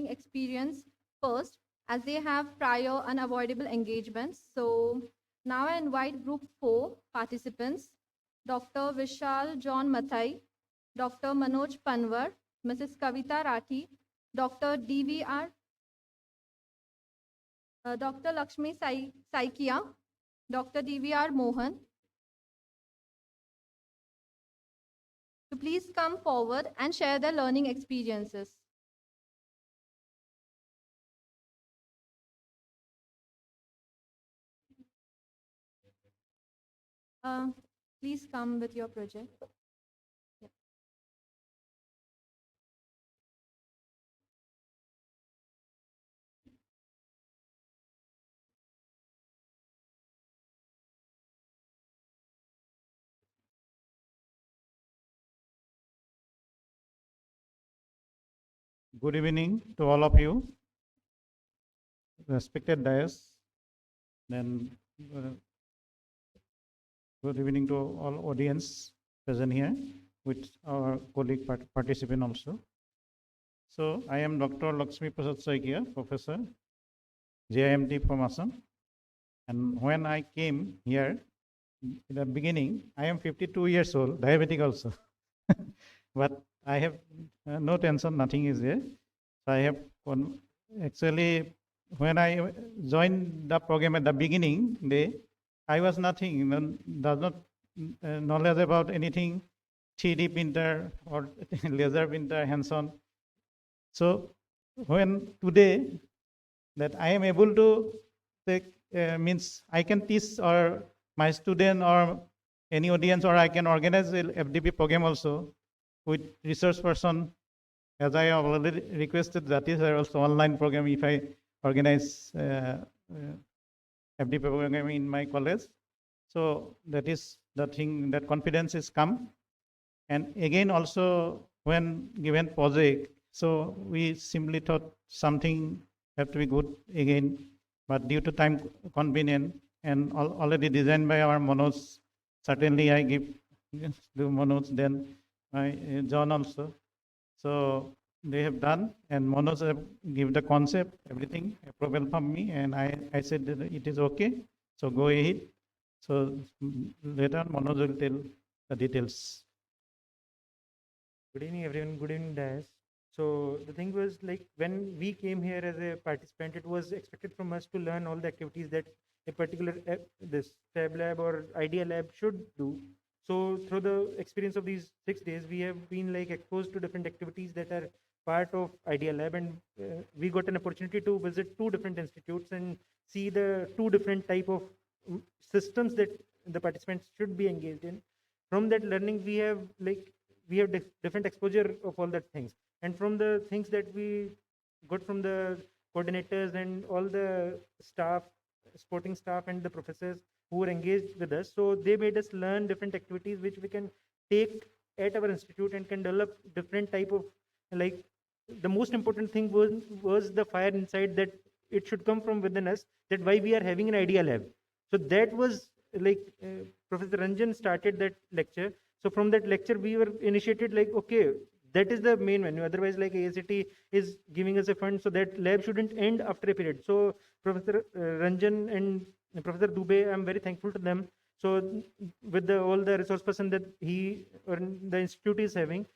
experience first, as they have prior unavoidable engagements. So now I invite group 4 participants, Dr. Vishal John Mathai, Dr. Manoj Panwar, Mrs. Kavita Rathi, Dr. DVR, Dr. Lakshmi Saikia, Dr. DVR Mohan, to please come forward and share their learning experiences. Please come with your project. Yeah. Good evening to all of you, respected dais. Then good evening to all audience present here with our colleague participant also. So I am Dr. Lakshmi Prasad Saikia, Professor, JIMT from Assam. And when I came here in the beginning, I am 52 years old, diabetic also. But I have no tension, nothing is there. So I have actually, when I joined the program at the beginning day, I was nothing, does not knowledge about anything, 3D printer or laser printer, hands-on. So when today that I am able to take, means I can teach or my student or any audience, or I can organize a FDP program also with research person, as I have already requested. That is also online program if I organize FDP program in my college. So that is the thing, that confidence is come. And again also when given project, so we simply thought something have to be good again, but due to time convenient and already designed by our Manoj, certainly I give to Manoj, then John also. So they have done, and Manoj have give the concept, everything approval from me, and I said that it is okay, so go ahead. So later on Manoj will tell the details. Good evening, everyone. Good evening, Dias. So the thing was, like, when we came here as a participant, it was expected from us to learn all the activities that a particular this Fab Lab or Idea Lab should do. So through the experience of these 6 days, we have been like exposed to different activities that are part of Idea Lab, and we got an opportunity to visit 2 different institutes and see the 2 different type of systems that the participants should be engaged in. From that learning, we have different exposure of all that things, and from the things that we got from the coordinators and all the staff, sporting staff and the professors who were engaged with us, so they made us learn different activities which we can take at our institute and can develop different type of, like, the most important thing was the fire inside, that it should come from within us, that why we are having an Idea Lab. So that was like Professor Ranjan started that lecture. So from that lecture, we were initiated like, okay, that is the main venue. Otherwise, like AICTE is giving us a fund, so that lab shouldn't end after a period. So Professor Ranjan and Professor Dubey, I'm very thankful to them. So with all the resource person that he or the institute is having,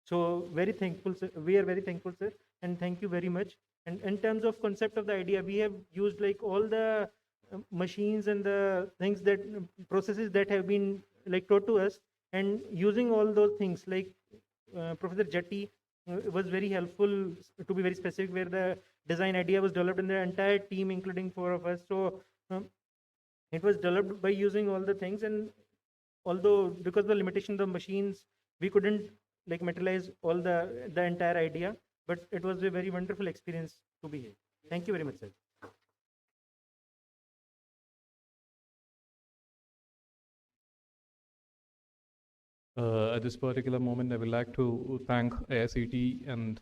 so very thankful, sir. We are very thankful, sir, and thank you very much. And in terms of concept of the idea, we have used like all the machines and the things that processes that have been like taught to us, and using all those things, like Professor Jatti was very helpful, to be very specific, where the design idea was developed in the entire team, including 4 of us. So it was developed by using all the things, and although because of the limitation of the machines, we couldn't like materialize all the entire idea, but it was a very wonderful experience to be here. Thank you very much, sir. At this particular moment, I would like to thank AICTE and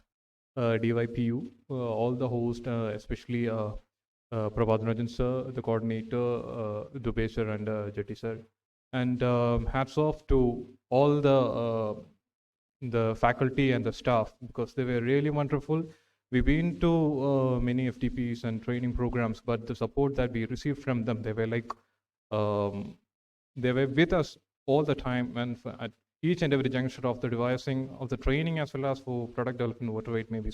DYPU, all the hosts, especially Prabhadharajan sir, the coordinator, Dubey sir and Jetty sir. And hats off to all the faculty and the staff, because they were really wonderful. we've been to many FTPs and training programs, but the support that we received from them, they were like, they were with us all the time, and at each and every juncture of the devising of the training as well as for product development, whatever it may be.